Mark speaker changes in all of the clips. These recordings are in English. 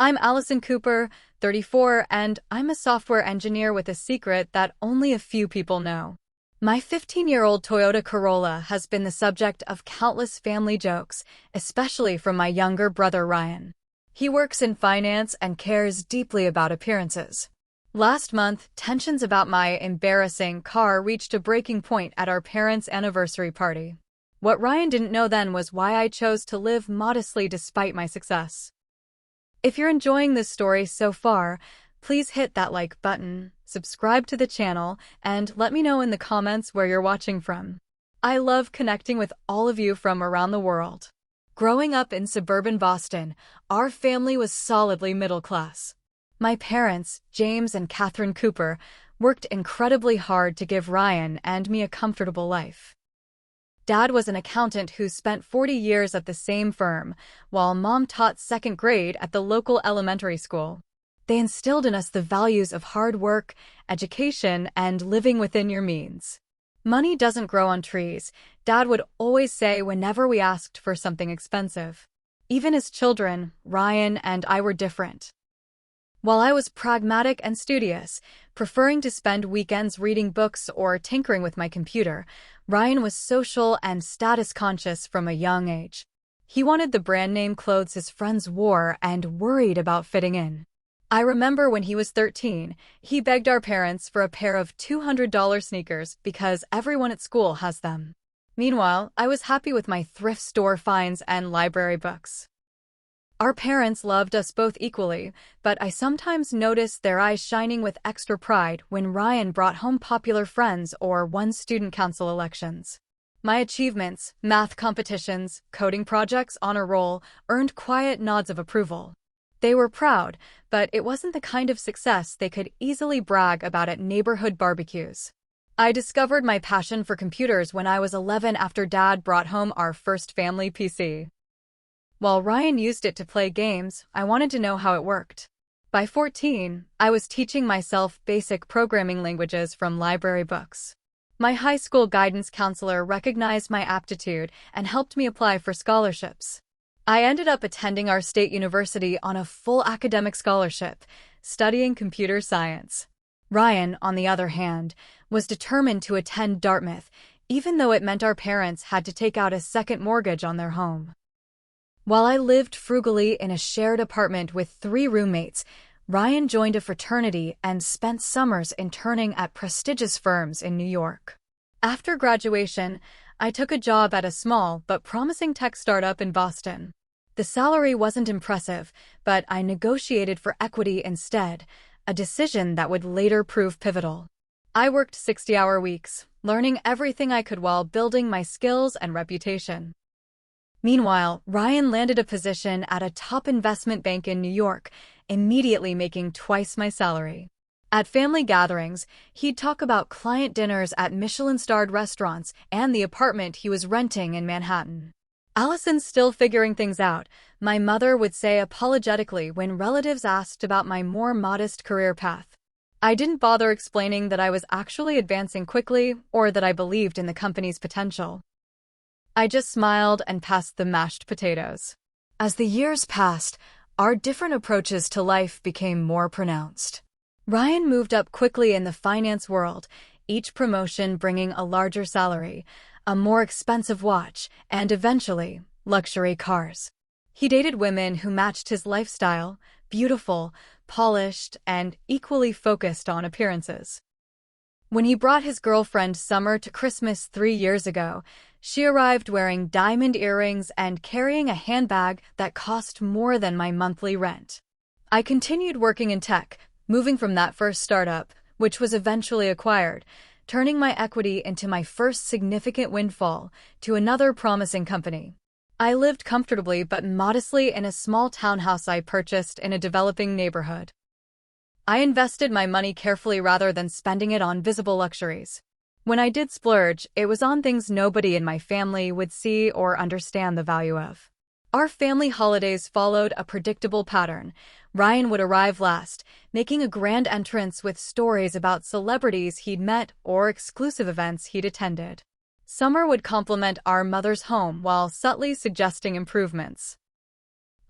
Speaker 1: I'm Allison Cooper, 34, and I'm a software engineer with a secret that only a few people know. My 15-year-old Toyota Corolla has been the subject of countless family jokes, especially from my younger brother Ryan. He works in finance and cares deeply about appearances. Last month, tensions about my embarrassing car reached a breaking point at our parents' anniversary party. What Ryan didn't know then was why I chose to live modestly despite my success. If you're enjoying this story so far, please hit that like button, subscribe to the channel, and let me know in the comments where you're watching from. I love connecting with all of you from around the world. Growing up in suburban Boston, our family was solidly middle class. My parents, James and Catherine Cooper, worked incredibly hard to give Ryan and me a comfortable life. Dad was an accountant who spent 40 years at the same firm, while Mom taught second grade at the local elementary school. They instilled in us the values of hard work, education, and living within your means. Money doesn't grow on trees, Dad would always say whenever we asked for something expensive. Even as children, Ryan and I were different. While I was pragmatic and studious, preferring to spend weekends reading books or tinkering with my computer, Ryan was social and status-conscious from a young age. He wanted the brand-name clothes his friends wore and worried about fitting in. I remember when he was 13, he begged our parents for a pair of $200 sneakers because everyone at school has them. Meanwhile, I was happy with my thrift store finds and library books. Our parents loved us both equally, but I sometimes noticed their eyes shining with extra pride when Ryan brought home popular friends or won student council elections. My achievements, math competitions, coding projects on a roll, earned quiet nods of approval. They were proud, but it wasn't the kind of success they could easily brag about at neighborhood barbecues. I discovered my passion for computers when I was 11 after Dad brought home our first family PC. While Ryan used it to play games, I wanted to know how it worked. By 14, I was teaching myself basic programming languages from library books. My high school guidance counselor recognized my aptitude and helped me apply for scholarships. I ended up attending our state university on a full academic scholarship, studying computer science. Ryan, on the other hand, was determined to attend Dartmouth, even though it meant our parents had to take out a second mortgage on their home. While I lived frugally in a shared apartment with 3 roommates, Ryan joined a fraternity and spent summers interning at prestigious firms in New York. After graduation, I took a job at a small but promising tech startup in Boston. The salary wasn't impressive, but I negotiated for equity instead, a decision that would later prove pivotal. I worked 60-hour weeks, learning everything I could while building my skills and reputation. Meanwhile, Ryan landed a position at a top investment bank in New York, immediately making twice my salary. At family gatherings, he'd talk about client dinners at Michelin-starred restaurants and the apartment he was renting in Manhattan. "Allison's still figuring things out," my mother would say apologetically when relatives asked about my more modest career path. I didn't bother explaining that I was actually advancing quickly or that I believed in the company's potential. I just smiled and passed the mashed potatoes. As the years passed, our different approaches to life became more pronounced. Ryan moved up quickly in the finance world, each promotion bringing a larger salary, a more expensive watch, and eventually, luxury cars. He dated women who matched his lifestyle, beautiful, polished, and equally focused on appearances. When he brought his girlfriend Summer to Christmas 3 years ago, she arrived wearing diamond earrings and carrying a handbag that cost more than my monthly rent. I continued working in tech, moving from that first startup, which was eventually acquired, turning my equity into my first significant windfall, to another promising company. I lived comfortably but modestly in a small townhouse I purchased in a developing neighborhood. I invested my money carefully rather than spending it on visible luxuries. When I did splurge, it was on things nobody in my family would see or understand the value of. Our family holidays followed a predictable pattern. Ryan would arrive last, making a grand entrance with stories about celebrities he'd met or exclusive events he'd attended. Summer would compliment our mother's home while subtly suggesting improvements.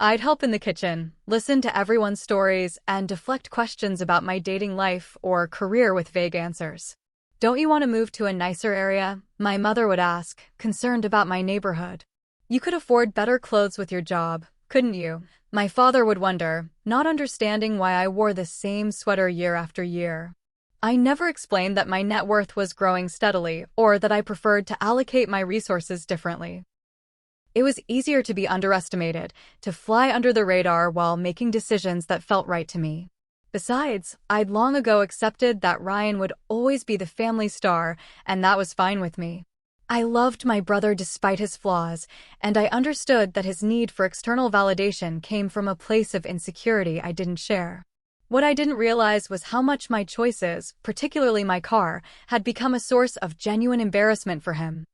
Speaker 1: I'd help in the kitchen, listen to everyone's stories, and deflect questions about my dating life or career with vague answers. "Don't you want to move to a nicer area?" my mother would ask, concerned about my neighborhood. "You could afford better clothes with your job, couldn't you?" my father would wonder, not understanding why I wore the same sweater year after year. I never explained that my net worth was growing steadily or that I preferred to allocate my resources differently. It was easier to be underestimated, to fly under the radar while making decisions that felt right to me. Besides, I'd long ago accepted that Ryan would always be the family star, and that was fine with me. I loved my brother despite his flaws, and I understood that his need for external validation came from a place of insecurity I didn't share. What I didn't realize was how much my choices, particularly my car, had become a source of genuine embarrassment for him.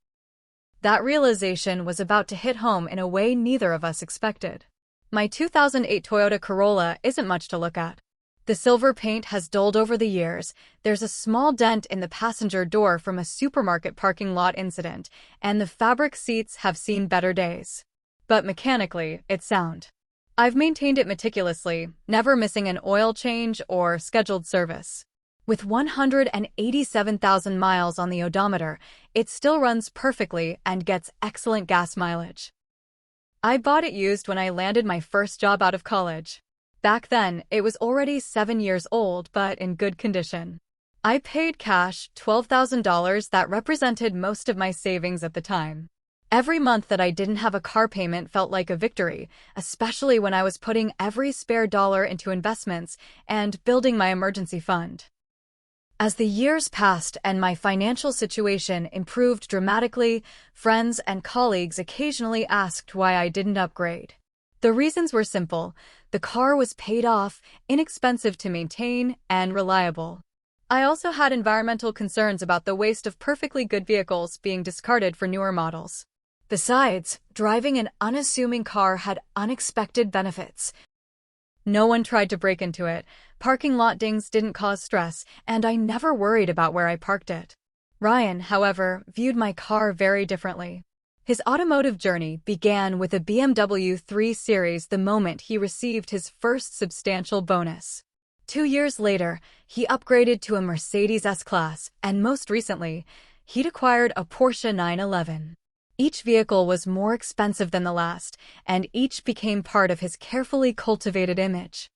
Speaker 1: That realization was about to hit home in a way neither of us expected. My 2008 Toyota Corolla isn't much to look at. The silver paint has dulled over the years, there's a small dent in the passenger door from a supermarket parking lot incident, and the fabric seats have seen better days. But mechanically, it's sound. I've maintained it meticulously, never missing an oil change or scheduled service. With 187,000 miles on the odometer, it still runs perfectly and gets excellent gas mileage. I bought it used when I landed my first job out of college. Back then, it was already 7 years old but in good condition. I paid cash $12,000 that represented most of my savings at the time. Every month that I didn't have a car payment felt like a victory, especially when I was putting every spare dollar into investments and building my emergency fund. As the years passed and my financial situation improved dramatically, friends and colleagues occasionally asked why I didn't upgrade. The reasons were simple. The car was paid off, inexpensive to maintain, and reliable. I also had environmental concerns about the waste of perfectly good vehicles being discarded for newer models. Besides, driving an unassuming car had unexpected benefits. No one tried to break into it, parking lot dings didn't cause stress, and I never worried about where I parked it. Ryan, however, viewed my car very differently. His automotive journey began with a BMW 3 Series the moment he received his first substantial bonus. 2 years later, he upgraded to a Mercedes S-Class, and most recently, he'd acquired a Porsche 911. Each vehicle was more expensive than the last, and each became part of his carefully cultivated image.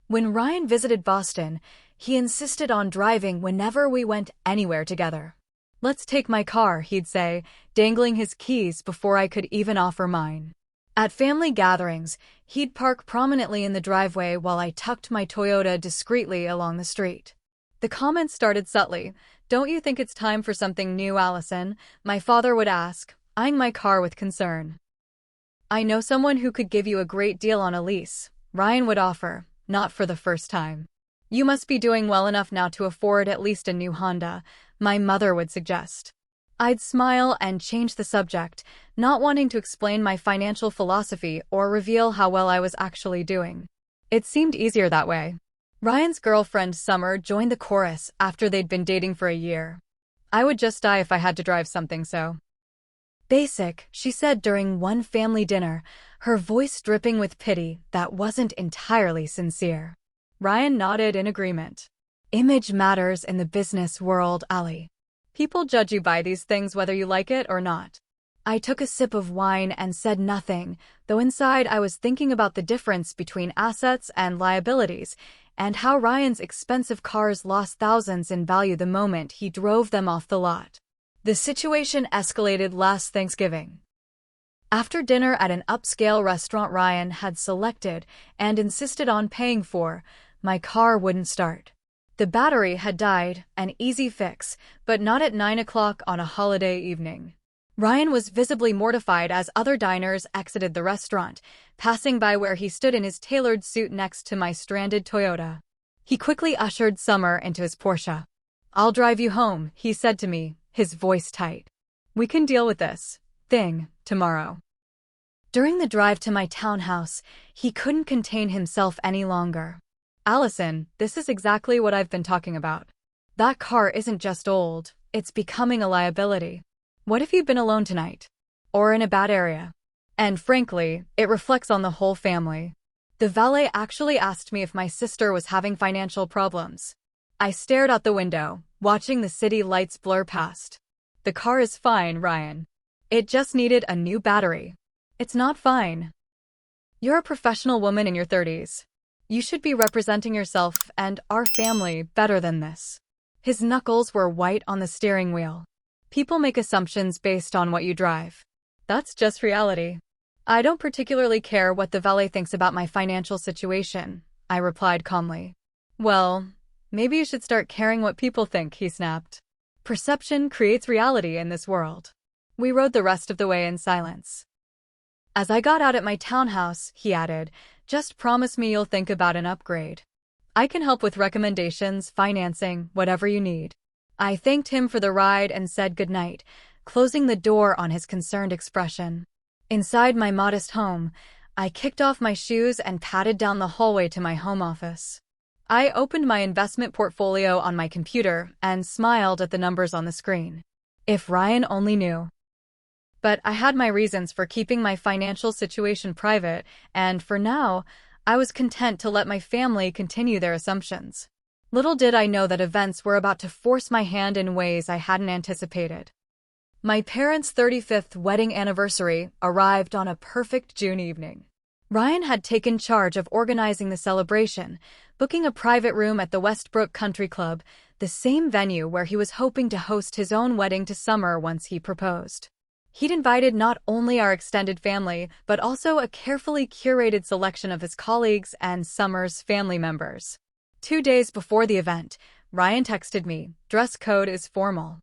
Speaker 1: When Ryan visited Boston, he insisted on driving whenever we went anywhere together. "Let's take my car," he'd say, dangling his keys before I could even offer mine. At family gatherings, he'd park prominently in the driveway while I tucked my Toyota discreetly along the street. The comments started subtly. "Don't you think it's time for something new, Allison?" my father would ask, eyeing my car with concern. "I know someone who could give you a great deal on a lease," Ryan would offer, not for the first time. "You must be doing well enough now to afford at least a new Honda," my mother would suggest. I'd smile and change the subject, not wanting to explain my financial philosophy or reveal how well I was actually doing. It seemed easier that way. Ryan's girlfriend Summer joined the chorus after they'd been dating for a year. "I would just die if I had to drive something so basic," she said during one family dinner, her voice dripping with pity that wasn't entirely sincere. Ryan nodded in agreement. "Image matters in the business world, Ali. People judge you by these things whether you like it or not." I took a sip of wine and said nothing, though inside I was thinking about the difference between assets and liabilities, and how Ryan's expensive cars lost thousands in value the moment he drove them off the lot. The situation escalated last Thanksgiving. After dinner at an upscale restaurant Ryan had selected and insisted on paying for, my car wouldn't start. The battery had died, an easy fix, but not at 9 o'clock on a holiday evening. Ryan was visibly mortified as other diners exited the restaurant, passing by where he stood in his tailored suit next to my stranded Toyota. He quickly ushered Summer into his Porsche. "I'll drive you home," he said to me, his voice tight. "We can deal with this thing tomorrow." During the drive to my townhouse, he couldn't contain himself any longer. "Allison, this is exactly what I've been talking about. That car isn't just old, it's becoming a liability. What if you've been alone tonight? Or in a bad area? And frankly, it reflects on the whole family. The valet actually asked me if my sister was having financial problems. I stared out the window, watching the city lights blur past. The car is fine, Ryan. It just needed a new battery. It's not fine. You're a professional woman in your 30s. You should be representing yourself and our family better than this. His knuckles were white on the steering wheel. People make assumptions based on what you drive. That's just reality. I don't particularly care what the valet thinks about my financial situation, I replied calmly. Well, maybe you should start caring what people think, he snapped. Perception creates reality in this world. We rode the rest of the way in silence. As I got out at my townhouse, he added, just promise me you'll think about an upgrade. I can help with recommendations, financing, whatever you need. I thanked him for the ride and said goodnight, closing the door on his concerned expression. Inside my modest home, I kicked off my shoes and padded down the hallway to my home office. I opened my investment portfolio on my computer and smiled at the numbers on the screen. If Ryan only knew. But I had my reasons for keeping my financial situation private, and for now, I was content to let my family continue their assumptions. Little did I know that events were about to force my hand in ways I hadn't anticipated. My parents' 35th wedding anniversary arrived on a perfect June evening. Ryan had taken charge of organizing the celebration, booking a private room at the Westbrook Country Club, the same venue where he was hoping to host his own wedding to Summer once he proposed. He'd invited not only our extended family, but also a carefully curated selection of his colleagues and Summer's family members. 2 days before the event, Ryan texted me, dress code is formal.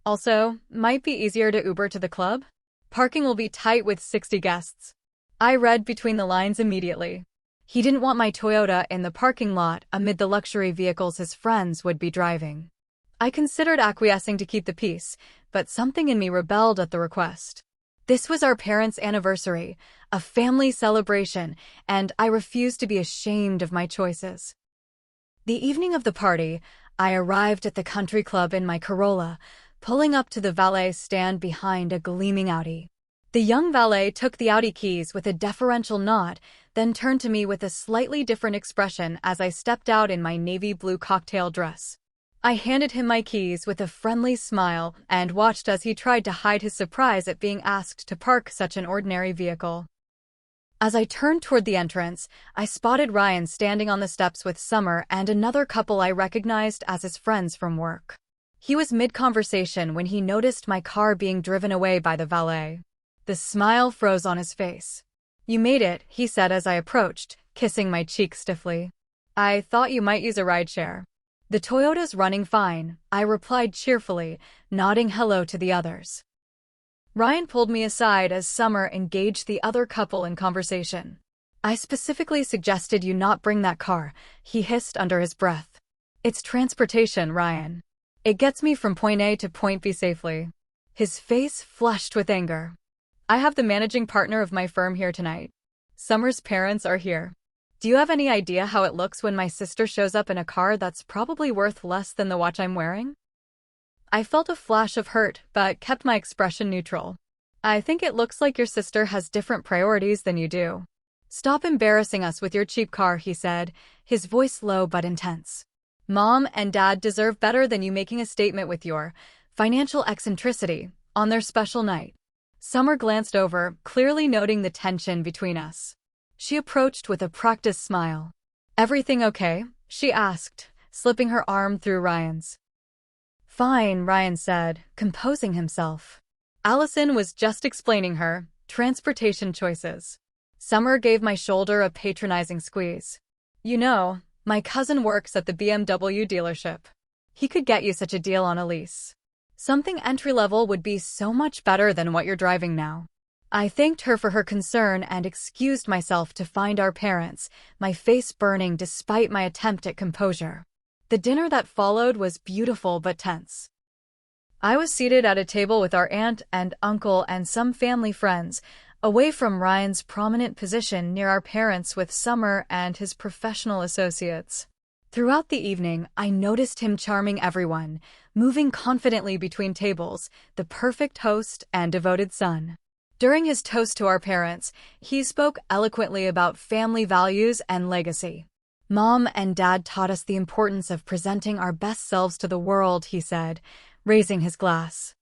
Speaker 1: Also, might be easier to Uber to the club? Parking will be tight with 60 guests. I read between the lines immediately. He didn't want my Toyota in the parking lot amid the luxury vehicles his friends would be driving. I considered acquiescing to keep the peace, but something in me rebelled at the request. This was our parents' anniversary, a family celebration, and I refused to be ashamed of my choices. The evening of the party, I arrived at the country club in my Corolla, pulling up to the valet stand behind a gleaming Audi. The young valet took the Audi keys with a deferential nod, then turned to me with a slightly different expression as I stepped out in my navy blue cocktail dress. I handed him my keys with a friendly smile and watched as he tried to hide his surprise at being asked to park such an ordinary vehicle. As I turned toward the entrance, I spotted Ryan standing on the steps with Summer and another couple I recognized as his friends from work. He was mid-conversation when he noticed my car being driven away by the valet. The smile froze on his face. You made it, he said as I approached, kissing my cheek stiffly. I thought you might use a rideshare. The Toyota's running fine, I replied cheerfully, nodding hello to the others. Ryan pulled me aside as Summer engaged the other couple in conversation. I specifically suggested you not bring that car, he hissed under his breath. It's transportation, Ryan. It gets me from point A to point B safely. His face flushed with anger. I have the managing partner of my firm here tonight. Summer's parents are here. Do you have any idea how it looks when my sister shows up in a car that's probably worth less than the watch I'm wearing? I felt a flash of hurt, but kept my expression neutral. I think it looks like your sister has different priorities than you do. Stop embarrassing us with your cheap car, he said, his voice low but intense. Mom and Dad deserve better than you making a statement with your financial eccentricity on their special night. Summer glanced over, clearly noting the tension between us. She approached with a practiced smile. Everything okay? She asked, slipping her arm through Ryan's. Fine, Ryan said, composing himself. Allison was just explaining her transportation choices. Summer gave my shoulder a patronizing squeeze. You know, my cousin works at the BMW dealership. He could get you such a deal on a lease. Something entry-level would be so much better than what you're driving now. I thanked her for her concern and excused myself to find our parents, my face burning despite my attempt at composure. The dinner that followed was beautiful but tense. I was seated at a table with our aunt and uncle and some family friends, away from Ryan's prominent position near our parents with Summer and his professional associates. Throughout the evening, I noticed him charming everyone, moving confidently between tables, the perfect host and devoted son. During his toast to our parents, he spoke eloquently about family values and legacy. Mom and Dad taught us the importance of presenting our best selves to the world, he said, raising his glass.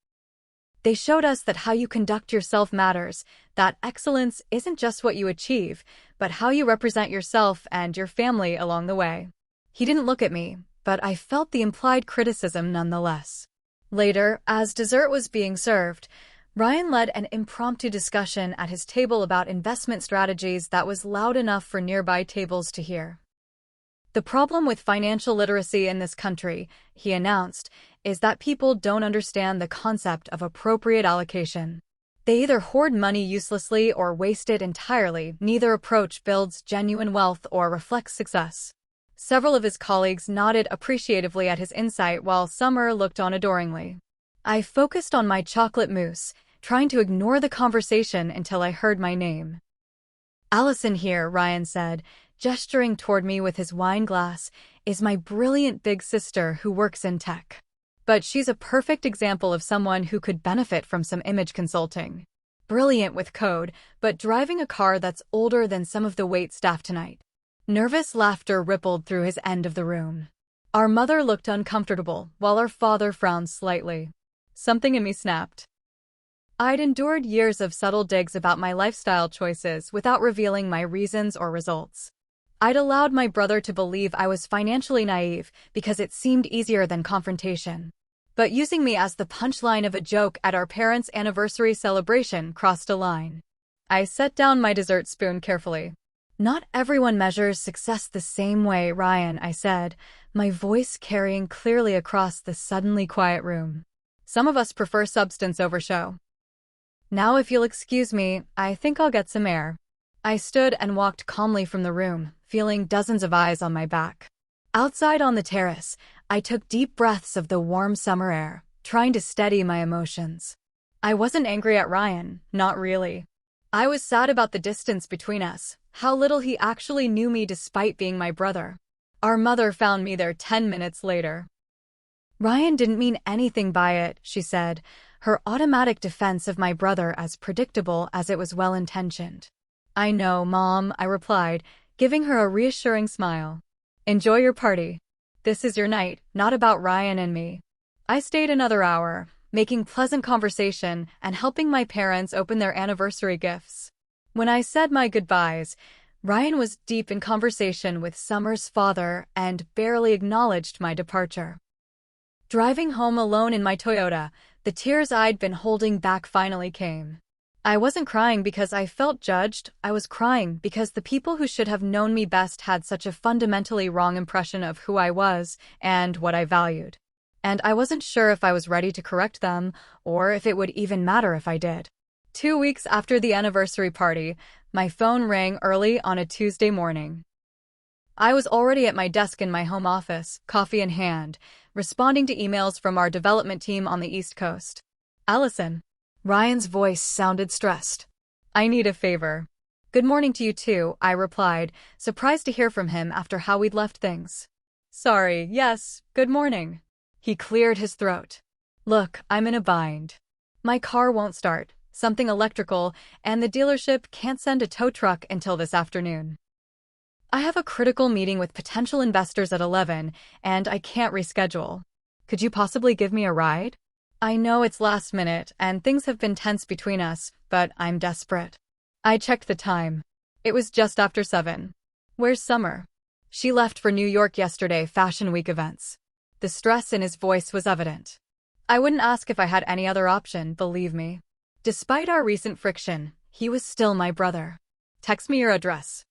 Speaker 1: They showed us that how you conduct yourself matters, that excellence isn't just what you achieve, but how you represent yourself and your family along the way. He didn't look at me, but I felt the implied criticism nonetheless. Later, as dessert was being served, Ryan led an impromptu discussion at his table about investment strategies that was loud enough for nearby tables to hear. The problem with financial literacy in this country, he announced, is that people don't understand the concept of appropriate allocation. They either hoard money uselessly or waste it entirely. Neither approach builds genuine wealth or reflects success. Several of his colleagues nodded appreciatively at his insight while Summer looked on adoringly. I focused on my chocolate mousse, trying to ignore the conversation until I heard my name. Allison here, Ryan said, gesturing toward me with his wine glass, is my brilliant big sister who works in tech. But she's a perfect example of someone who could benefit from some image consulting. Brilliant with code, but driving a car that's older than some of the wait staff tonight. Nervous laughter rippled through his end of the room. Our mother looked uncomfortable, while our father frowned slightly. Something in me snapped. I'd endured years of subtle digs about my lifestyle choices without revealing my reasons or results. I'd allowed my brother to believe I was financially naive because it seemed easier than confrontation. But using me as the punchline of a joke at our parents' anniversary celebration crossed a line. I set down my dessert spoon carefully. Not everyone measures success the same way, Ryan, I said, my voice carrying clearly across the suddenly quiet room. Some of us prefer substance over show. Now, if you'll excuse me, I think I'll get some air. I stood and walked calmly from the room, feeling dozens of eyes on my back. Outside on the terrace, I took deep breaths of the warm summer air, trying to steady my emotions. I wasn't angry at Ryan, not really. I was sad about the distance between us, how little he actually knew me despite being my brother. Our mother found me there 10 minutes later. Ryan didn't mean anything by it, she said, her automatic defense of my brother as predictable as it was well-intentioned. I know, Mom, I replied, giving her a reassuring smile. Enjoy your party. This is your night, not about Ryan and me. I stayed another hour, making pleasant conversation and helping my parents open their anniversary gifts. When I said my goodbyes, Ryan was deep in conversation with Summer's father and barely acknowledged my departure. Driving home alone in my Toyota, the tears I'd been holding back finally came. I wasn't crying because I felt judged, I was crying because the people who should have known me best had such a fundamentally wrong impression of who I was and what I valued. And I wasn't sure if I was ready to correct them, or if it would even matter if I did. 2 weeks after the anniversary party, my phone rang early on a Tuesday morning. I was already at my desk in my home office, coffee in hand, responding to emails from our development team on the East Coast. Allison. Ryan's voice sounded stressed. I need a favor. Good morning to you too, I replied, surprised to hear from him after how we'd left things. Sorry, yes, good morning. He cleared his throat. Look, I'm in a bind. My car won't start, something electrical, and the dealership can't send a tow truck until this afternoon. I have a critical meeting with potential investors at 11, and I can't reschedule. Could you possibly give me a ride? I know it's last minute and things have been tense between us, but I'm desperate. I checked the time. It was just after 7. Where's Summer? She left for New York yesterday, Fashion Week events. The stress in his voice was evident. I wouldn't ask if I had any other option, believe me. Despite our recent friction, he was still my brother. Text me your address.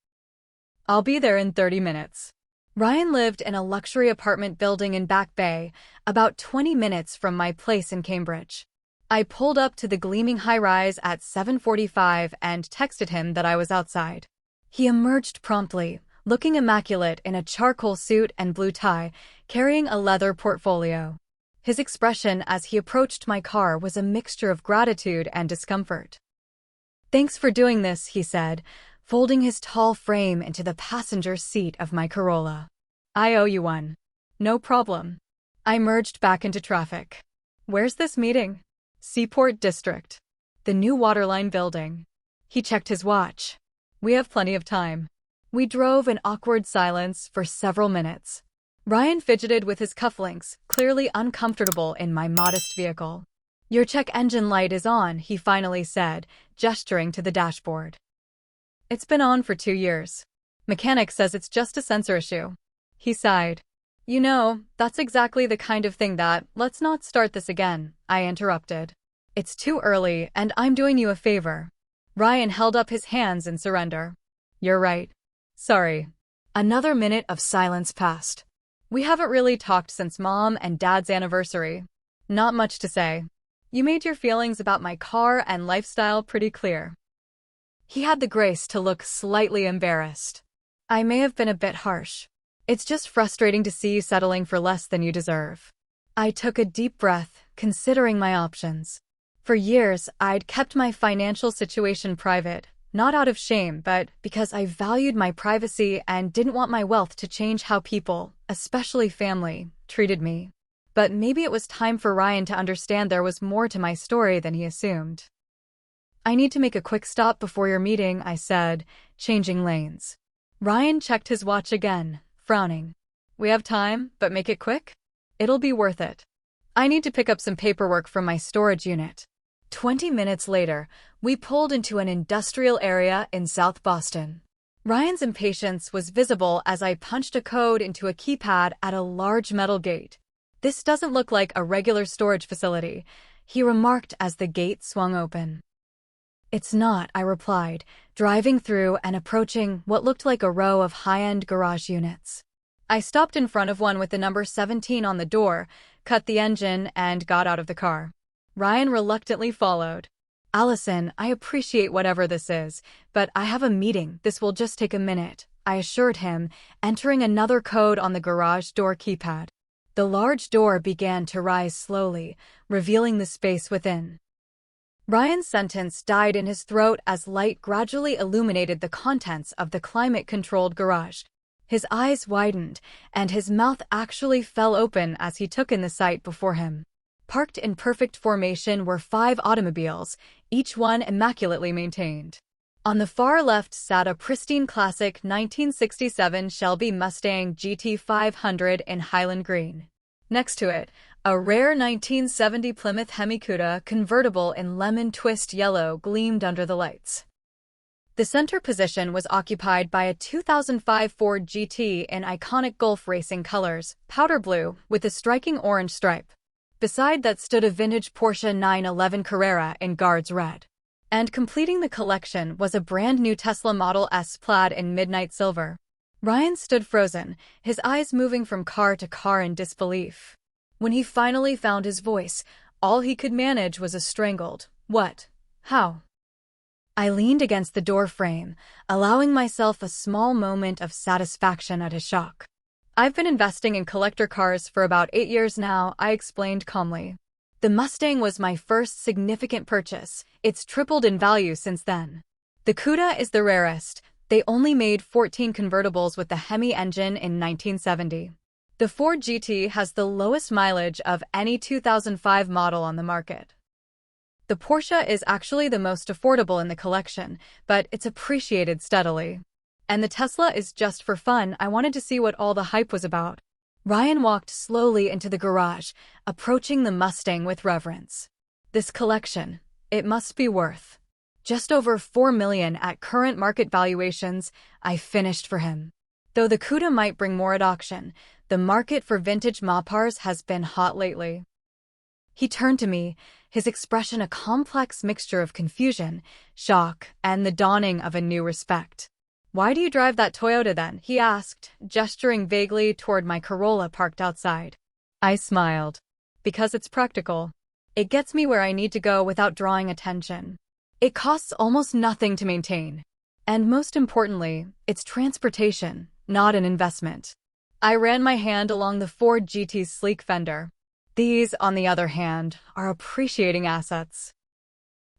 Speaker 1: I'll be there in 30 minutes. Ryan lived in a luxury apartment building in Back Bay, about 20 minutes from my place in Cambridge. I pulled up to the gleaming high-rise at 7:45 and texted him that I was outside. He emerged promptly, looking immaculate in a charcoal suit and blue tie, carrying a leather portfolio. His expression as he approached my car was a mixture of gratitude and discomfort. Thanks for doing this, he said, folding his tall frame into the passenger seat of my Corolla. I owe you one. No problem. I merged back into traffic. Where's this meeting? Seaport District. The new waterline building. He checked his watch. We have plenty of time. We drove in awkward silence for several minutes. Ryan fidgeted with his cufflinks, clearly uncomfortable in my modest vehicle. Your check engine light is on, he finally said, gesturing to the dashboard. It's been on for 2 years. Mechanic says it's just a sensor issue. He sighed. You know, that's exactly the kind of thing that, let's not start this again, I interrupted. It's too early, and I'm doing you a favor. Ryan held up his hands in surrender. You're right. Sorry. Another minute of silence passed. We haven't really talked since Mom and Dad's anniversary. Not much to say. You made your feelings about my car and lifestyle pretty clear. He had the grace to look slightly embarrassed. I may have been a bit harsh. It's just frustrating to see you settling for less than you deserve. I took a deep breath, considering my options. For years, I'd kept my financial situation private, not out of shame, but because I valued my privacy and didn't want my wealth to change how people, especially family, treated me. But maybe it was time for Ryan to understand there was more to my story than he assumed. I need to make a quick stop before your meeting, I said, changing lanes. Ryan checked his watch again, frowning. We have time, but make it quick? It'll be worth it. I need to pick up some paperwork from my storage unit. 20 minutes later, we pulled into an industrial area in South Boston. Ryan's impatience was visible as I punched a code into a keypad at a large metal gate. This doesn't look like a regular storage facility, he remarked as the gate swung open. It's not, I replied, driving through and approaching what looked like a row of high-end garage units. I stopped in front of one with the number 17 on the door, cut the engine, and got out of the car. Ryan reluctantly followed. Allison, I appreciate whatever this is, but I have a meeting. This will just take a minute, I assured him, entering another code on the garage door keypad. The large door began to rise slowly, revealing the space within. Ryan's sentence died in his throat as light gradually illuminated the contents of the climate-controlled garage. His eyes widened, and his mouth actually fell open as he took in the sight before him. Parked in perfect formation were 5 automobiles, each one immaculately maintained. On the far left sat a pristine classic 1967 Shelby Mustang GT500 in Highland green. Next to it, a rare 1970 Plymouth Hemi Cuda convertible in lemon twist yellow gleamed under the lights. The center position was occupied by a 2005 Ford GT in iconic Gulf racing colors, powder blue, with a striking orange stripe. Beside that stood a vintage Porsche 911 Carrera in Guards red. And completing the collection was a brand-new Tesla Model S plaid in midnight silver. Ryan stood frozen, his eyes moving from car to car in disbelief. When he finally found his voice, all he could manage was a strangled, "What? How?" I leaned against the door frame, allowing myself a small moment of satisfaction at his shock. I've been investing in collector cars for about 8 years now, I explained calmly. The Mustang was my first significant purchase. It's tripled in value since then. The Cuda is the rarest. They only made 14 convertibles with the Hemi engine in 1970. The Ford GT has the lowest mileage of any 2005 model on the market. The Porsche is actually the most affordable in the collection, but it's appreciated steadily. And the Tesla is just for fun. I wanted to see what all the hype was about. Ryan walked slowly into the garage, approaching the Mustang with reverence. This collection, it must be worth just over $4 million at current market valuations, I finished for him. Though the Cuda might bring more at auction, the market for vintage Mopars has been hot lately. He turned to me, his expression a complex mixture of confusion, shock, and the dawning of a new respect. Why do you drive that Toyota then? He asked, gesturing vaguely toward my Corolla parked outside. I smiled. Because it's practical. It gets me where I need to go without drawing attention. It costs almost nothing to maintain. And most importantly, it's transportation, not an investment. I ran my hand along the Ford GT's sleek fender. These, on the other hand, are appreciating assets.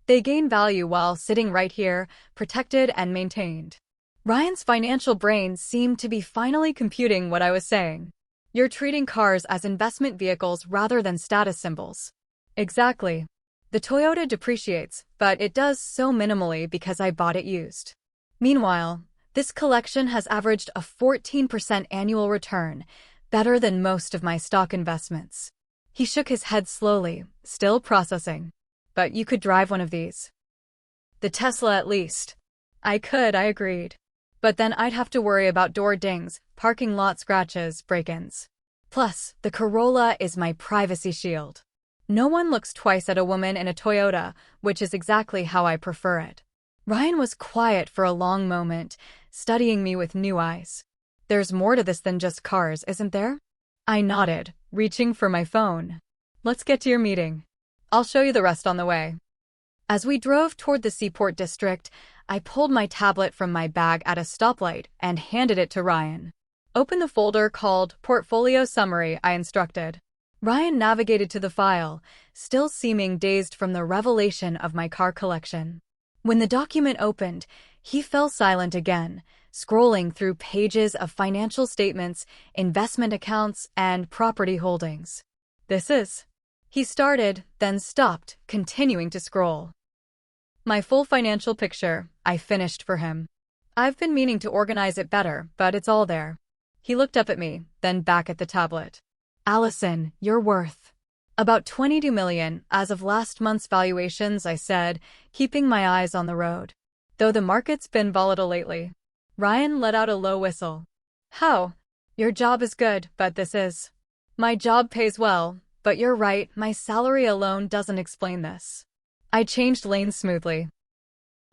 Speaker 1: They gain value while sitting right here, protected and maintained. Ryan's financial brain seemed to be finally computing what I was saying. You're treating cars as investment vehicles rather than status symbols. Exactly. The Toyota depreciates, but it does so minimally because I bought it used. Meanwhile, this collection has averaged a 14% annual return, better than most of my stock investments. He shook his head slowly, still processing. But you could drive one of these. The Tesla at least. I agreed. But then I'd have to worry about door dings, parking lot scratches, break-ins. Plus, the Corolla is my privacy shield. No one looks twice at a woman in a Toyota, which is exactly how I prefer it. Ryan was quiet for a long moment, studying me with new eyes. There's more to this than just cars, isn't there? I nodded, reaching for my phone. Let's get to your meeting. I'll show you the rest on the way. As we drove toward the Seaport District, I pulled my tablet from my bag at a stoplight and handed it to Ryan. Open the folder called Portfolio Summary, I instructed. Ryan navigated to the file, still seeming dazed from the revelation of my car collection. When the document opened, he fell silent again, scrolling through pages of financial statements, investment accounts, and property holdings. This is... He started, then stopped, continuing to scroll. My full financial picture, I finished for him. I've been meaning to organize it better, but it's all there. He looked up at me, then back at the tablet. Allison, you're worth about $22 million as of last month's valuations, I said, keeping my eyes on the road. Though the market's been volatile lately. Ryan let out a low whistle. How? Your job is good, but this is... My job pays well, but you're right, my salary alone doesn't explain this. I changed lanes smoothly.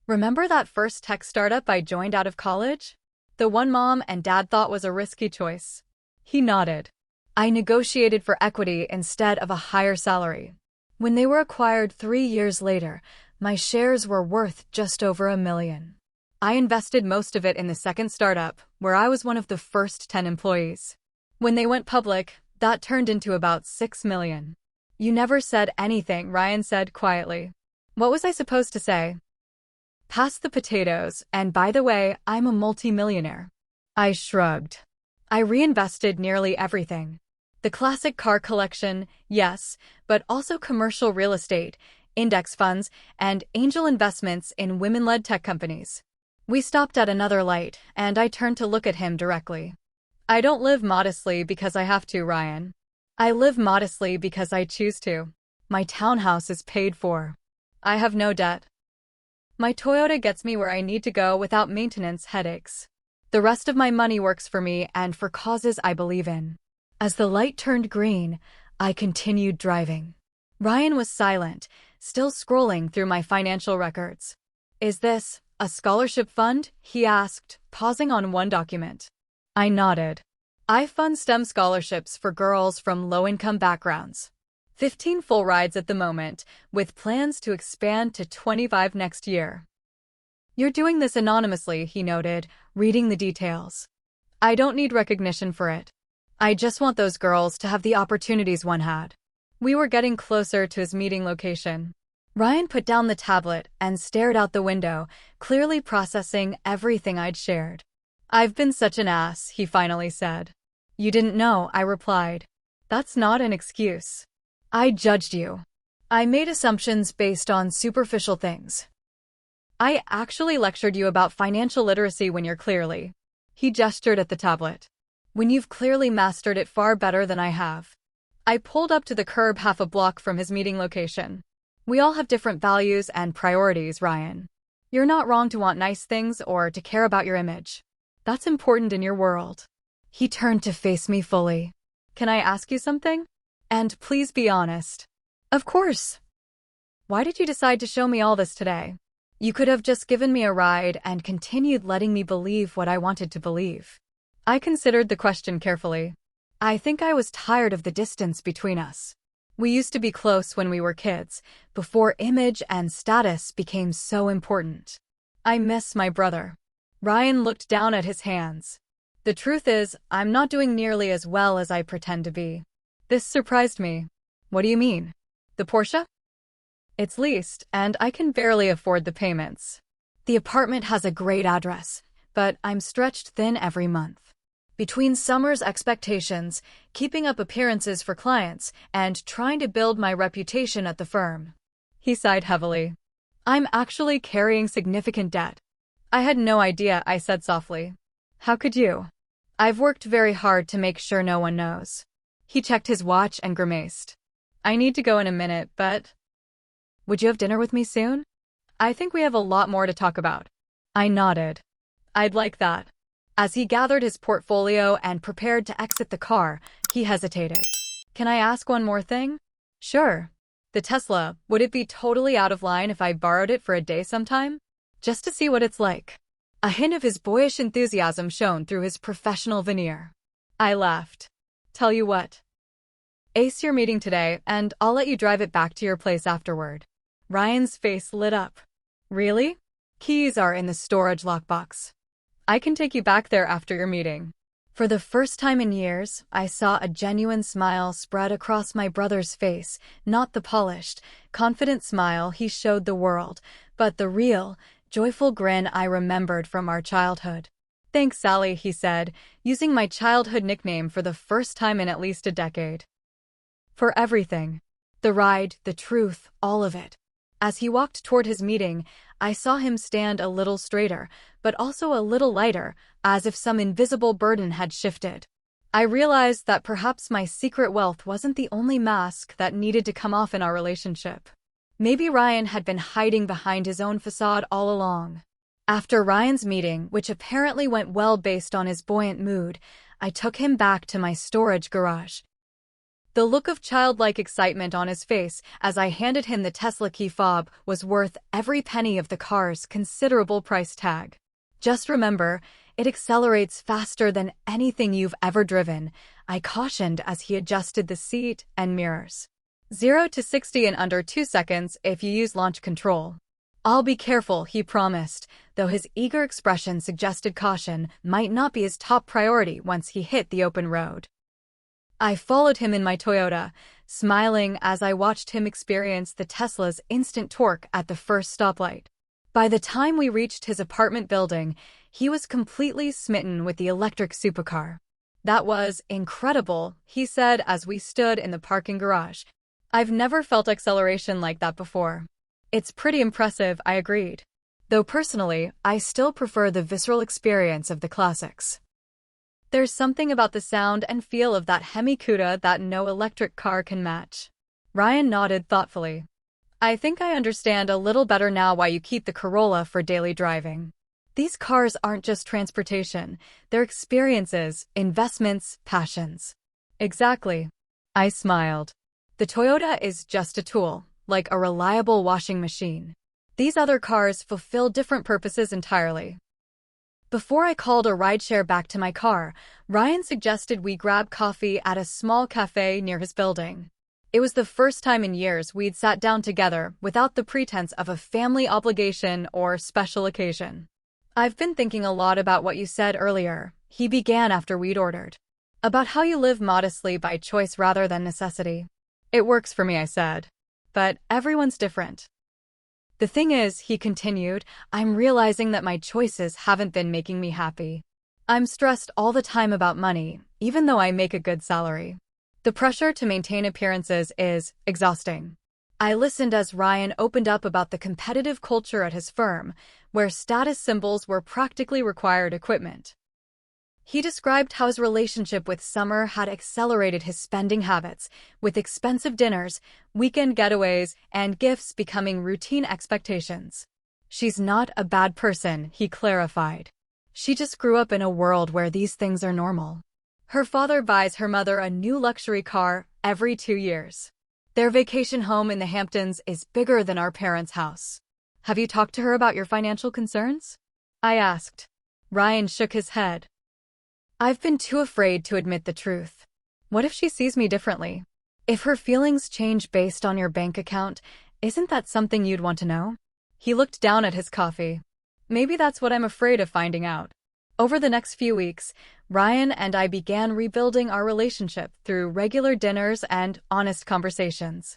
Speaker 1: Remember that first tech startup I joined out of college? The one Mom and Dad thought was a risky choice. He nodded. I negotiated for equity instead of a higher salary. When they were acquired 3 years later, my shares were worth just over $1 million. I invested most of it in the second startup, where I was one of the first 10 employees. When they went public, that turned into about $6 million. You never said anything, Ryan said quietly. What was I supposed to say? Pass the potatoes, and by the way, I'm a multimillionaire. I shrugged. I reinvested nearly everything. The classic car collection, yes, but also commercial real estate, index funds, and angel investments in women-led tech companies. We stopped at another light, and I turned to look at him directly. I don't live modestly because I have to, Ryan. I live modestly because I choose to. My townhouse is paid for. I have no debt. My Toyota gets me where I need to go without maintenance headaches. The rest of my money works for me and for causes I believe in. As the light turned green, I continued driving. Ryan was silent, still scrolling through my financial records. Is this a scholarship fund? He asked, pausing on one document. I nodded. I fund STEM scholarships for girls from low-income backgrounds. 15 full rides at the moment, with plans to expand to 25 next year. You're doing this anonymously, he noted, reading the details. I don't need recognition for it. I just want those girls to have the opportunities one had. We were getting closer to his meeting location. Ryan put down the tablet and stared out the window, clearly processing everything I'd shared. I've been such an ass, he finally said. You didn't know, I replied. That's not an excuse. I judged you. I made assumptions based on superficial things. I actually lectured you about financial literacy when you're clearly... He gestured at the tablet. When you've clearly mastered it far better than I have. I pulled up to the curb half a block from his meeting location. We all have different values and priorities, Ryan. You're not wrong to want nice things or to care about your image. That's important in your world. He turned to face me fully. Can I ask you something? And please be honest. Of course. Why did you decide to show me all this today? You could have just given me a ride and continued letting me believe what I wanted to believe. I considered the question carefully. I think I was tired of the distance between us. We used to be close when we were kids, before image and status became so important. I miss my brother. Ryan looked down at his hands. The truth is, I'm not doing nearly as well as I pretend to be. This surprised me. What do you mean? The Porsche? It's leased, and I can barely afford the payments. The apartment has a great address, but I'm stretched thin every month. Between summer's expectations, keeping up appearances for clients, and trying to build my reputation at the firm. He sighed heavily. I'm actually carrying significant debt. I had no idea, I said softly. How could you? I've worked very hard to make sure no one knows. He checked his watch and grimaced. I need to go in a minute, but... Would you have dinner with me soon? I think we have a lot more to talk about. I nodded. I'd like that. As he gathered his portfolio and prepared to exit the car, he hesitated. Can I ask one more thing? Sure. The Tesla, would it be totally out of line if I borrowed it for a day sometime? Just to see what it's like. A hint of his boyish enthusiasm shone through his professional veneer. I laughed. Tell you what. Ace your meeting today, and I'll let you drive it back to your place afterward. Ryan's face lit up. Really? Keys are in the storage lockbox. I can take you back there after your meeting. For the first time in years, I saw a genuine smile spread across my brother's face, not the polished, confident smile he showed the world, but the real, joyful grin I remembered from our childhood. Thanks, Sally, he said, using my childhood nickname for the first time in at least a decade. For everything. The ride, the truth, all of it. As he walked toward his meeting, I saw him stand a little straighter, but also a little lighter, as if some invisible burden had shifted. I realized that perhaps my secret wealth wasn't the only mask that needed to come off in our relationship. Maybe Ryan had been hiding behind his own facade all along. After Ryan's meeting, which apparently went well based on his buoyant mood, I took him back to my storage garage. The look of childlike excitement on his face as I handed him the Tesla key fob was worth every penny of the car's considerable price tag. Just remember, it accelerates faster than anything you've ever driven, I cautioned as he adjusted the seat and mirrors. 0 to 60 in under 2 seconds if you use launch control. I'll be careful, he promised, though his eager expression suggested caution might not be his top priority once he hit the open road. I followed him in my Toyota, smiling as I watched him experience the Tesla's instant torque at the first stoplight. By the time we reached his apartment building, he was completely smitten with the electric supercar. That was incredible, he said as we stood in the parking garage. I've never felt acceleration like that before. It's pretty impressive, I agreed. Though personally, I still prefer the visceral experience of the classics. There's something about the sound and feel of that Hemi Cuda that no electric car can match. Ryan nodded thoughtfully. I think I understand a little better now why you keep the Corolla for daily driving. These cars aren't just transportation, they're experiences, investments, passions. Exactly. I smiled. The Toyota is just a tool, like a reliable washing machine. These other cars fulfill different purposes entirely. Before I called a rideshare back to my car, Ryan suggested we grab coffee at a small cafe near his building. It was the first time in years we'd sat down together without the pretense of a family obligation or special occasion. I've been thinking a lot about what you said earlier, he began after we'd ordered. About how you live modestly by choice rather than necessity. It works for me, I said. But everyone's different. The thing is, he continued, I'm realizing that my choices haven't been making me happy. I'm stressed all the time about money, even though I make a good salary. The pressure to maintain appearances is exhausting. I listened as Ryan opened up about the competitive culture at his firm, where status symbols were practically required equipment. He described how his relationship with Summer had accelerated his spending habits, with expensive dinners, weekend getaways, and gifts becoming routine expectations. She's not a bad person, he clarified. She just grew up in a world where these things are normal. Her father buys her mother a new luxury car every 2 years. Their vacation home in the Hamptons is bigger than our parents' house. Have you talked to her about your financial concerns? I asked. Ryan shook his head. I've been too afraid to admit the truth. What if she sees me differently? If her feelings change based on your bank account, isn't that something you'd want to know? He looked down at his coffee. Maybe that's what I'm afraid of finding out. Over the next few weeks, Ryan and I began rebuilding our relationship through regular dinners and honest conversations.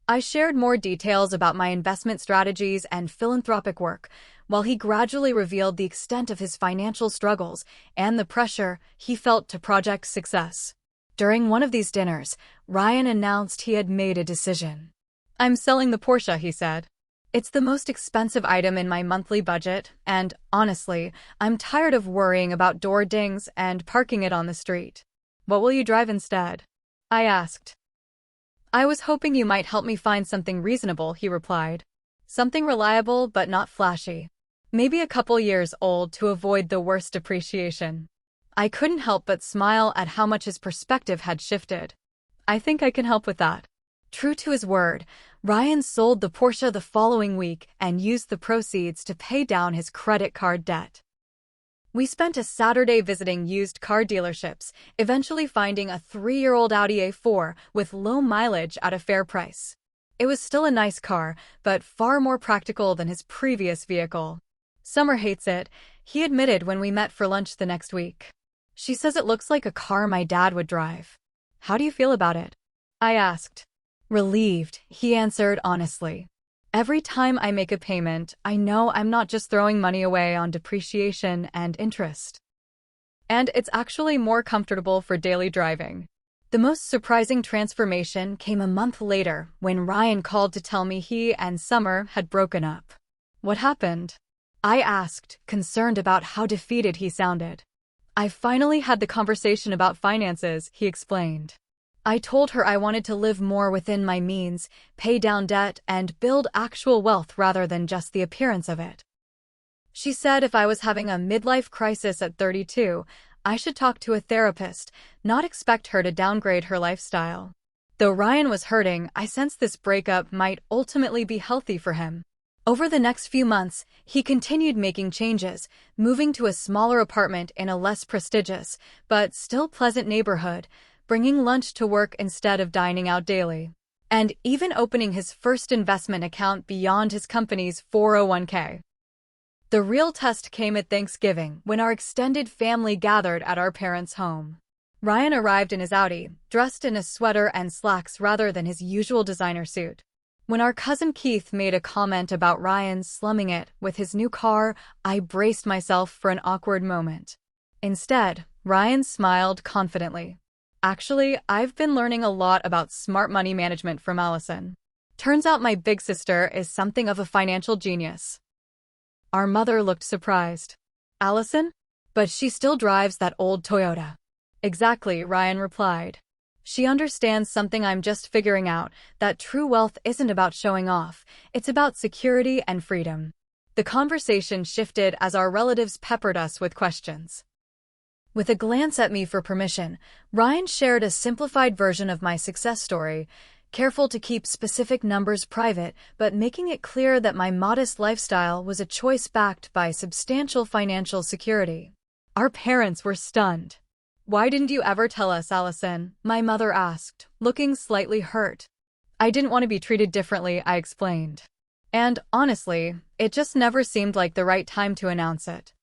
Speaker 1: I shared more details about my investment strategies and philanthropic work, while he gradually revealed the extent of his financial struggles and the pressure he felt to project success. During one of these dinners, Ryan announced he had made a decision. I'm selling the Porsche, he said. It's the most expensive item in my monthly budget, and honestly, I'm tired of worrying about door dings and parking it on the street. What will you drive instead? I asked. I was hoping you might help me find something reasonable, he replied. Something reliable but not flashy. Maybe a couple years old to avoid the worst depreciation. I couldn't help but smile at how much his perspective had shifted. I think I can help with that. True to his word, Ryan sold the Porsche the following week and used the proceeds to pay down his credit card debt. We spent a Saturday visiting used car dealerships, eventually finding a 3-year-old Audi A4 with low mileage at a fair price. It was still a nice car, but far more practical than his previous vehicle. Summer hates it, he admitted when we met for lunch the next week. She says it looks like a car my dad would drive. How do you feel about it? I asked. Relieved, he answered honestly. Every time I make a payment, I know I'm not just throwing money away on depreciation and interest. And it's actually more comfortable for daily driving. The most surprising transformation came a month later when Ryan called to tell me he and Summer had broken up. What happened? I asked, concerned about how defeated he sounded. I finally had the conversation about finances, he explained. I told her I wanted to live more within my means, pay down debt, and build actual wealth rather than just the appearance of it. She said if I was having a midlife crisis at 32, I should talk to a therapist, not expect her to downgrade her lifestyle. Though Ryan was hurting, I sensed this breakup might ultimately be healthy for him. Over the next few months, he continued making changes, moving to a smaller apartment in a less prestigious, but still pleasant neighborhood, bringing lunch to work instead of dining out daily, and even opening his first investment account beyond his company's 401k. The real test came at Thanksgiving when our extended family gathered at our parents' home. Ryan arrived in his Audi, dressed in a sweater and slacks rather than his usual designer suit. When our cousin Keith made a comment about Ryan slumming it with his new car, I braced myself for an awkward moment. Instead, Ryan smiled confidently. Actually, I've been learning a lot about smart money management from Allison. Turns out my big sister is something of a financial genius. Our mother looked surprised. Allison? But she still drives that old Toyota. Exactly, Ryan replied. She understands something I'm just figuring out, that true wealth isn't about showing off, it's about security and freedom. The conversation shifted as our relatives peppered us with questions. With a glance at me for permission, Ryan shared a simplified version of my success story, careful to keep specific numbers private, but making it clear that my modest lifestyle was a choice backed by substantial financial security. Our parents were stunned. Why didn't you ever tell us, Allison? My mother asked, looking slightly hurt. I didn't want to be treated differently, I explained. And, honestly, it just never seemed like the right time to announce it.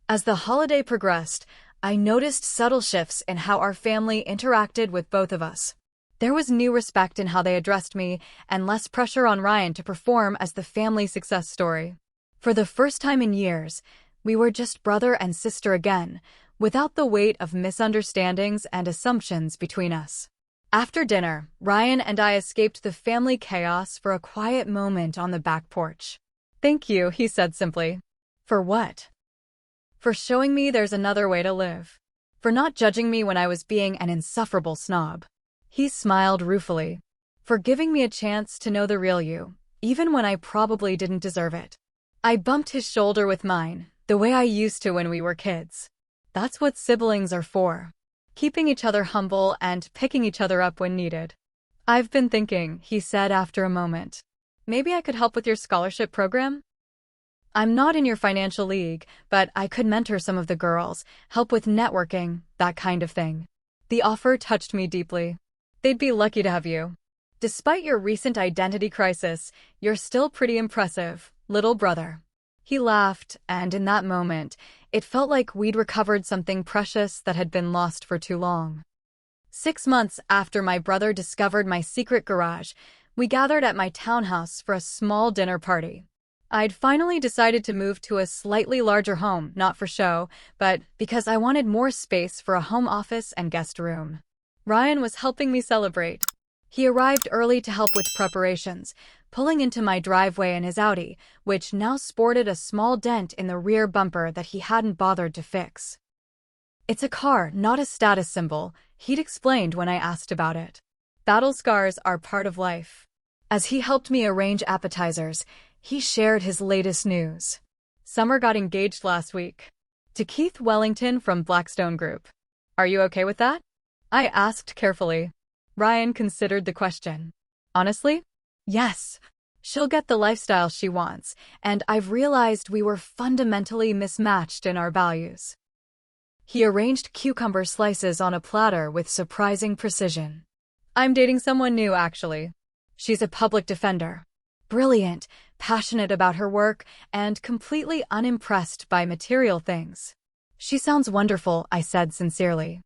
Speaker 1: As the holiday progressed, I noticed subtle shifts in how our family interacted with both of us. There was new respect in how they addressed me, and less pressure on Ryan to perform as the family success story. For the first time in years, we were just brother and sister again, without the weight of misunderstandings and assumptions between us. After dinner, Ryan and I escaped the family chaos for a quiet moment on the back porch. Thank you, he said simply. For what? For showing me there's another way to live. For not judging me when I was being an insufferable snob. He smiled ruefully. For giving me a chance to know the real you, even when I probably didn't deserve it. I bumped his shoulder with mine, the way I used to when we were kids. That's what siblings are for. Keeping each other humble and picking each other up when needed. I've been thinking, he said after a moment. Maybe I could help with your scholarship program? I'm not in your financial league, but I could mentor some of the girls, help with networking, that kind of thing. The offer touched me deeply. They'd be lucky to have you. Despite your recent identity crisis, you're still pretty impressive, little brother. He laughed, and in that moment, it felt like we'd recovered something precious that had been lost for too long. 6 months after my brother discovered my secret garage, we gathered at my townhouse for a small dinner party. I'd finally decided to move to a slightly larger home, not for show, but because I wanted more space for a home office and guest room. Ryan was helping me celebrate. He arrived early to help with preparations, pulling into my driveway in his Audi, which now sported a small dent in the rear bumper that he hadn't bothered to fix. "It's a car, not a status symbol," he'd explained when I asked about it. "Battle scars are part of life." As he helped me arrange appetizers, he shared his latest news. "Summer got engaged last week. To Keith Wellington from Blackstone Group. Are you okay with that?" I asked carefully. Ryan considered the question. "Honestly? Yes. She'll get the lifestyle she wants, and I've realized we were fundamentally mismatched in our values." He arranged cucumber slices on a platter with surprising precision. "I'm dating someone new, actually. She's a public defender. Brilliant, passionate about her work, and completely unimpressed by material things." "She sounds wonderful," I said sincerely.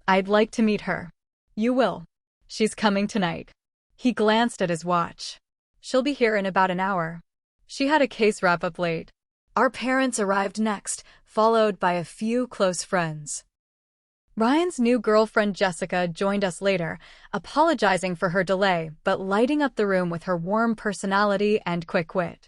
Speaker 1: "I'd like to meet her." "You will. She's coming tonight." He glanced at his watch. "She'll be here in about an hour." She had a case wrap up late. Our parents arrived next, followed by a few close friends. Ryan's new girlfriend Jessica joined us later, apologizing for her delay but lighting up the room with her warm personality and quick wit.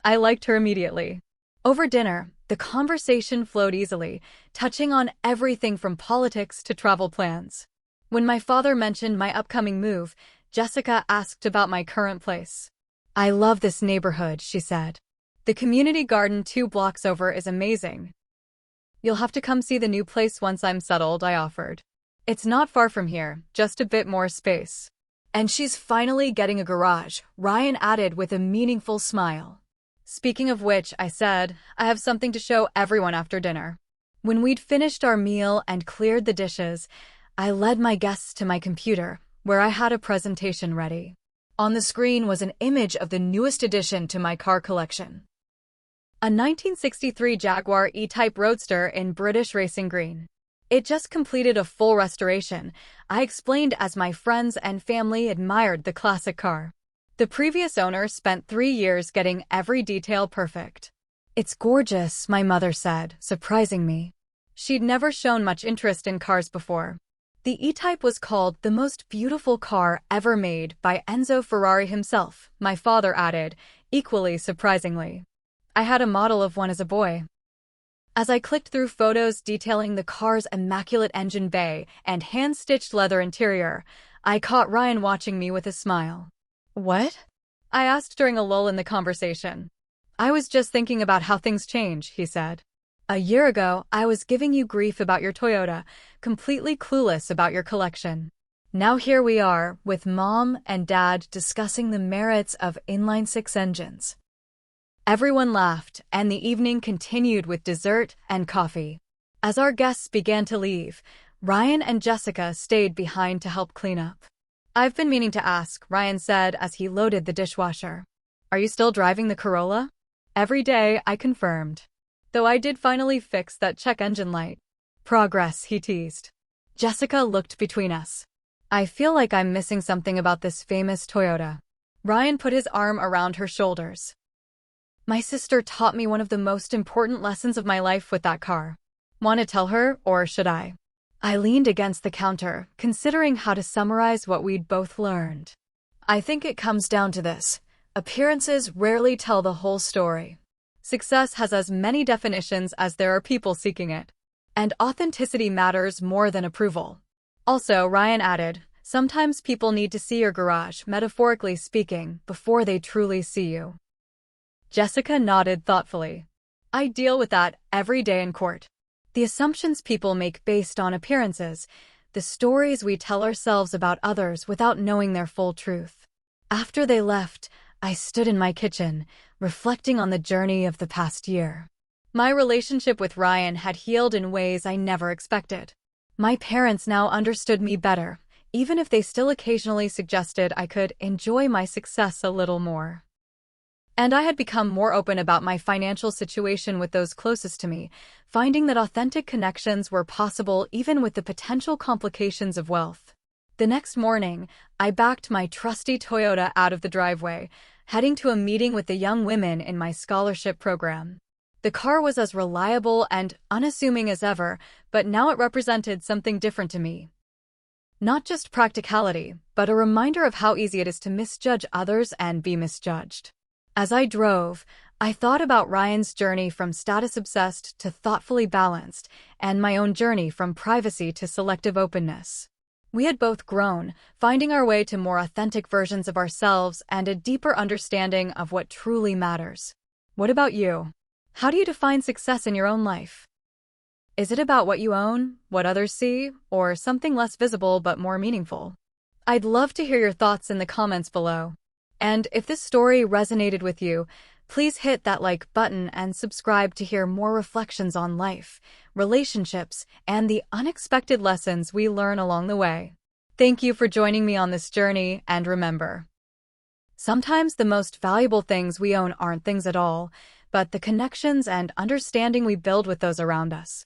Speaker 1: I liked her immediately. Over dinner, the conversation flowed easily, touching on everything from politics to travel plans. When my father mentioned my upcoming move, Jessica asked about my current place. "I love this neighborhood," she said. "The community garden 2 blocks over is amazing." "You'll have to come see the new place once I'm settled," I offered. "It's not far from here, just a bit more space." "And she's finally getting a garage," Ryan added with a meaningful smile. "Speaking of which," I said, "I have something to show everyone after dinner." When we'd finished our meal and cleared the dishes, I led my guests to my computer, where I had a presentation ready. On the screen was an image of the newest addition to my car collection. A 1963 Jaguar E-Type Roadster in British racing green. It just completed a full restoration, I explained as my friends and family admired the classic car. The previous owner spent 3 years getting every detail perfect. "It's gorgeous," my mother said, surprising me. She'd never shown much interest in cars before. The E-Type was called the most beautiful car ever made by Enzo Ferrari himself, my father added, equally surprisingly. I had a model of one as a boy. As I clicked through photos detailing the car's immaculate engine bay and hand-stitched leather interior, I caught Ryan watching me with a smile. "What?" I asked during a lull in the conversation. "I was just thinking about how things change," he said. "A year ago, I was giving you grief about your Toyota, completely clueless about your collection. Now here we are, with Mom and Dad discussing the merits of inline-six engines." Everyone laughed, and the evening continued with dessert and coffee. As our guests began to leave, Ryan and Jessica stayed behind to help clean up. "I've been meaning to ask," Ryan said as he loaded the dishwasher. "Are you still driving the Corolla?" "Every day," I confirmed. "Though I did finally fix that check engine light." "Progress," he teased. Jessica looked between us. "I feel like I'm missing something about this famous Toyota." Ryan put his arm around her shoulders. "My sister taught me one of the most important lessons of my life with that car. Want to tell her, or should I?" I leaned against the counter, considering how to summarize what we'd both learned. "I think it comes down to this. Appearances rarely tell the whole story. Success has as many definitions as there are people seeking it. And authenticity matters more than approval." Also, Ryan added, "Sometimes people need to see your garage, metaphorically speaking, before they truly see you." Jessica nodded thoughtfully. "I deal with that every day in court. The assumptions people make based on appearances, the stories we tell ourselves about others without knowing their full truth." After they left, I stood in my kitchen, reflecting on the journey of the past year. My relationship with Ryan had healed in ways I never expected. My parents now understood me better, even if they still occasionally suggested I could enjoy my success a little more. And I had become more open about my financial situation with those closest to me, finding that authentic connections were possible even with the potential complications of wealth. The next morning, I backed my trusty Toyota out of the driveway, heading to a meeting with the young women in my scholarship program. The car was as reliable and unassuming as ever, but now it represented something different to me. Not just practicality, but a reminder of how easy it is to misjudge others and be misjudged. As I drove, I thought about Ryan's journey from status-obsessed to thoughtfully balanced, and my own journey from privacy to selective openness. We had both grown, finding our way to more authentic versions of ourselves and a deeper understanding of what truly matters. What about you? How do you define success in your own life? Is it about what you own, what others see, or something less visible but more meaningful? I'd love to hear your thoughts in the comments below. And if this story resonated with you, please hit that like button and subscribe to hear more reflections on life, relationships, and the unexpected lessons we learn along the way. Thank you for joining me on this journey, and remember, sometimes the most valuable things we own aren't things at all, but the connections and understanding we build with those around us.